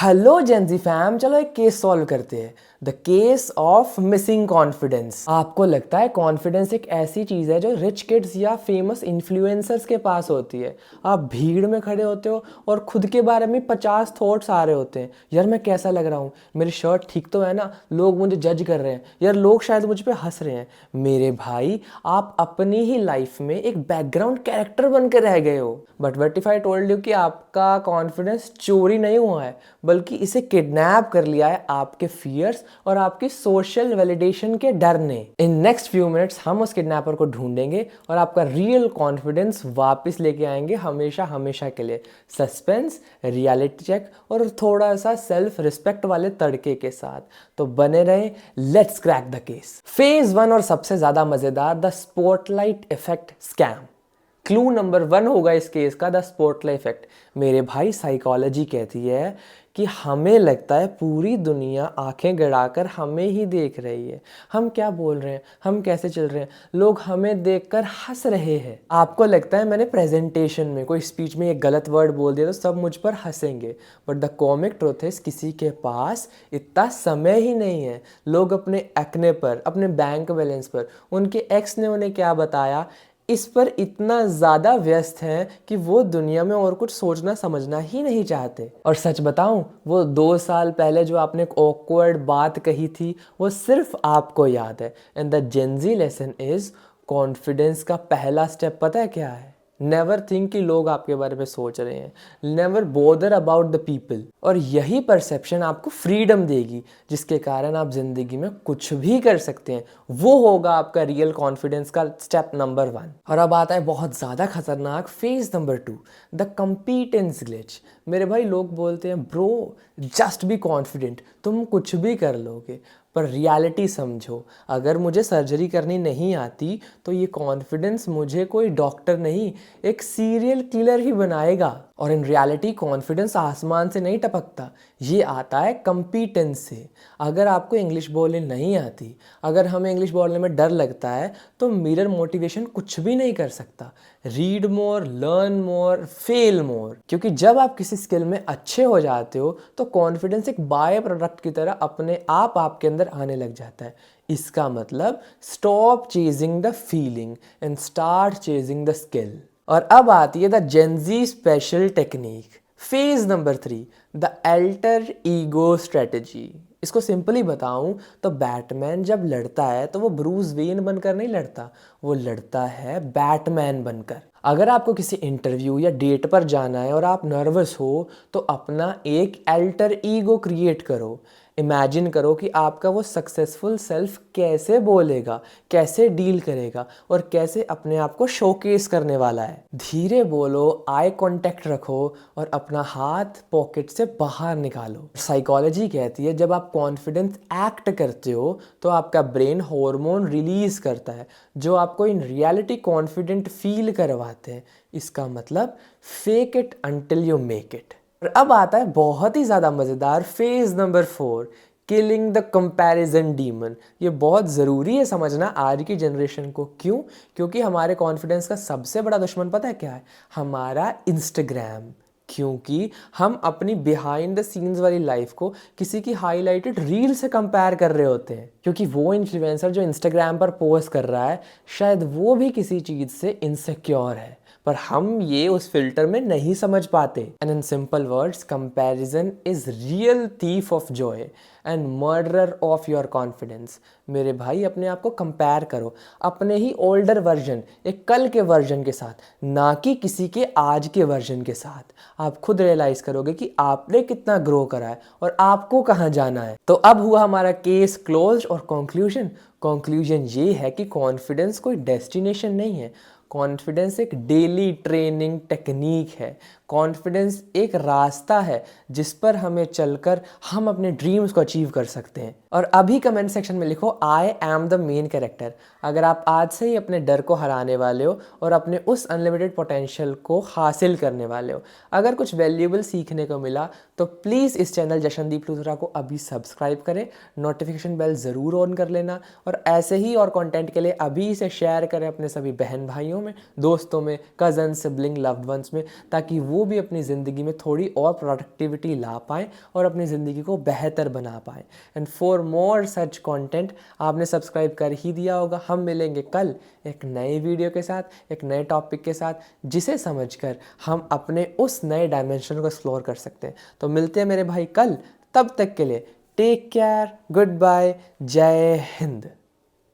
Hello Gen Z fam, चलो एक case solve करते हैं। The case of missing confidence. आपको लगता है कॉन्फिडेंस एक ऐसी चीज़ है जो रिच किड्स या फेमस इन्फ्लुएंसर्स के पास होती है। आप भीड़ में खड़े होते हो और खुद के बारे में 50 थॉट्स आ रहे होते हैं। यार मैं कैसा लग रहा हूँ, मेरी शर्ट ठीक तो है ना, लोग मुझे जज कर रहे हैं, यार लोग शायद मुझ पे हंस रहे हैं। मेरे भाई, आप अपनी ही लाइफ में एक बैकग्राउंड कैरेक्टर बन के रह गए हो। But what if I told you कि आपका कॉन्फिडेंस चोरी नहीं हुआ है, बल्कि इसे किडनैप कर लिया है आपके फियर्स और आपकी सोशल वैलिडेशन के डर ने। इन नेक्स्ट फ्यू मिनट्स हम उस किडनैपर को ढूंढेंगे और आपका रियल कॉन्फिडेंस वापस लेके आएंगे, हमेशा हमेशा के लिए। सस्पेंस, रियलिटी चेक और थोड़ा सा सेल्फ रिस्पेक्ट वाले तड़के के साथ। तो बने रहे, let's crack the case. Phase 1 और सबसे ज्यादा मजेदार, the spotlight effect scam. Clue number 1 होगा इस केस का द स्पॉटलाइट इफेक्ट। मेरे भाई, साइकोलॉजी कहती है कि हमें लगता है पूरी दुनिया आंखें गड़ाकर हमें ही देख रही है। हम क्या बोल रहे हैं, हम कैसे चल रहे हैं, लोग हमें देखकर हंस रहे हैं। आपको लगता है मैंने प्रेजेंटेशन में कोई स्पीच में एक गलत वर्ड बोल दिया तो सब मुझ पर हंसेंगे। बट द कॉमिक ट्रुथ है, किसी के पास इतना समय ही नहीं है। लोग अपने एक्ने पर, अपने बैंक बैलेंस पर, उनके एक्स ने उन्हें क्या बताया, इस पर इतना ज़्यादा व्यस्त हैं कि वो दुनिया में और कुछ सोचना समझना ही नहीं चाहते। और सच बताऊं, वो 2 साल पहले जो आपने एक ऑकवर्ड बात कही थी, वो सिर्फ आपको याद है। And the Gen Z lesson is, confidence का पहला स्टेप पता है क्या है? नेवर थिंक कि लोग आपके बारे में सोच रहे हैं। Never bother about the people. और यही परसेप्शन आपको फ्रीडम देगी, जिसके कारण आप जिंदगी में कुछ भी कर सकते हैं। वो होगा आपका रियल कॉन्फिडेंस का स्टेप नंबर 1। और अब आता है बहुत ज़्यादा खतरनाक फेज नंबर 2, द कंपीटेंस ग्लिच। मेरे भाई, लोग बोलते हैं ब्रो जस्ट बी कॉन्फिडेंट, तुम कुछ भी कर लोगे। पर रियलिटी समझो, अगर मुझे सर्जरी करनी नहीं आती तो ये कॉन्फिडेंस मुझे कोई डॉक्टर नहीं, एक सीरियल किलर ही बनाएगा। और इन रियलिटी कॉन्फिडेंस आसमान से नहीं टपकता, ये आता है कंपीटेंस से। अगर आपको इंग्लिश बोलने नहीं आती, अगर हमें इंग्लिश बोलने में डर लगता है, तो मिरर मोटिवेशन कुछ भी नहीं कर सकता। Read more, learn more, fail more. क्योंकि जब आप किसी स्किल में अच्छे हो जाते हो तो कॉन्फिडेंस एक बाय प्रोडक्ट की तरह अपने आप आपके अंदर आने लग जाता है। इसका मतलब stop chasing the feeling and start chasing the skill. और अब आती है the Gen Z special technique. Phase number 3, the alter ego strategy. इसको सिंपली बताऊं तो बैटमैन जब लड़ता है तो वो ब्रूस वेन बनकर नहीं लड़ता, वो लड़ता है बैटमैन बनकर। अगर आपको किसी इंटरव्यू या डेट पर जाना है और आप नर्वस हो, तो अपना एक अल्टर ईगो क्रिएट करो। इमेजिन करो कि आपका वो सक्सेसफुल सेल्फ कैसे बोलेगा, कैसे डील करेगा और कैसे अपने आप को शोकेस करने वाला है। धीरे बोलो, आई कांटेक्ट रखो और अपना हाथ पॉकेट से बाहर निकालो। साइकोलॉजी कहती है जब आप कॉन्फिडेंस एक्ट करते हो तो आपका ब्रेन हार्मोन रिलीज करता है जो आपको इन रियलिटी कॉन्फिडेंट फील करवाते हैं। इसका मतलब fake it until you make it. और अब आता है बहुत ही ज़्यादा मज़ेदार phase number 4, killing the comparison demon. ये बहुत ज़रूरी है समझना आज की जनरेशन को। क्यों? क्योंकि हमारे कॉन्फिडेंस का सबसे बड़ा दुश्मन पता है क्या है? हमारा इंस्टाग्राम। क्योंकि हम अपनी बिहाइंड द सीन्स वाली लाइफ को किसी की हाईलाइटेड रील से कंपेयर कर रहे होते हैं। क्योंकि वो इन्फ्लुएंसर जो इंस्टाग्राम पर पोस्ट कर रहा है, शायद वो भी किसी चीज़ से इनसिक्योर है, पर हम ये उस फिल्टर में नहीं समझ पाते। And in simple words, comparison is real thief of Joy and murderer of your confidence. मेरे भाई, अपने आप को कंपेयर करो अपने ही ओल्डर वर्जन, एक कल के वर्जन के साथ, ना कि किसी के आज के वर्जन के साथ। आप खुद रियलाइज करोगे कि आपने कितना ग्रो करा है और आपको कहाँ जाना है। तो अब हुआ हमारा केस क्लोज। और कंक्लूजन ये है कि कॉन्फिडेंस कोई डेस्टिनेशन नहीं है, कॉन्फिडेंस एक डेली ट्रेनिंग टेक्निक है। कॉन्फिडेंस एक रास्ता है जिस पर हमें चलकर हम अपने ड्रीम्स को अचीव कर सकते हैं। और अभी कमेंट सेक्शन में लिखो, I am the main character, अगर आप आज से ही अपने डर को हराने वाले हो और अपने उस अनलिमिटेड पोटेंशियल को हासिल करने वाले हो। अगर कुछ वैल्यूएबल सीखने को मिला तो प्लीज़ इस चैनल जशनदीप लूथरा को अभी सब्सक्राइब करें, नोटिफिकेशन बेल ज़रूर ऑन कर लेना और ऐसे ही और कंटेंट के लिए अभी इसे शेयर करें अपने सभी बहन भाइयों में, दोस्तों में, कज़न, सिबलिंग, लव्ड वंस में, ताकि वो वो भी अपनी ज़िंदगी में थोड़ी और प्रोडक्टिविटी ला पाएँ और अपनी ज़िंदगी को बेहतर बना पाएँ। And for more such content आपने सब्सक्राइब कर ही दिया होगा। हम मिलेंगे कल एक नए वीडियो के साथ, एक नए टॉपिक के साथ, जिसे समझकर हम अपने उस नए डायमेंशन को एक्सप्लोर कर सकते हैं। तो मिलते हैं मेरे भाई कल, तब तक के लिए टेक केयर, गुड बाय, जय हिंद।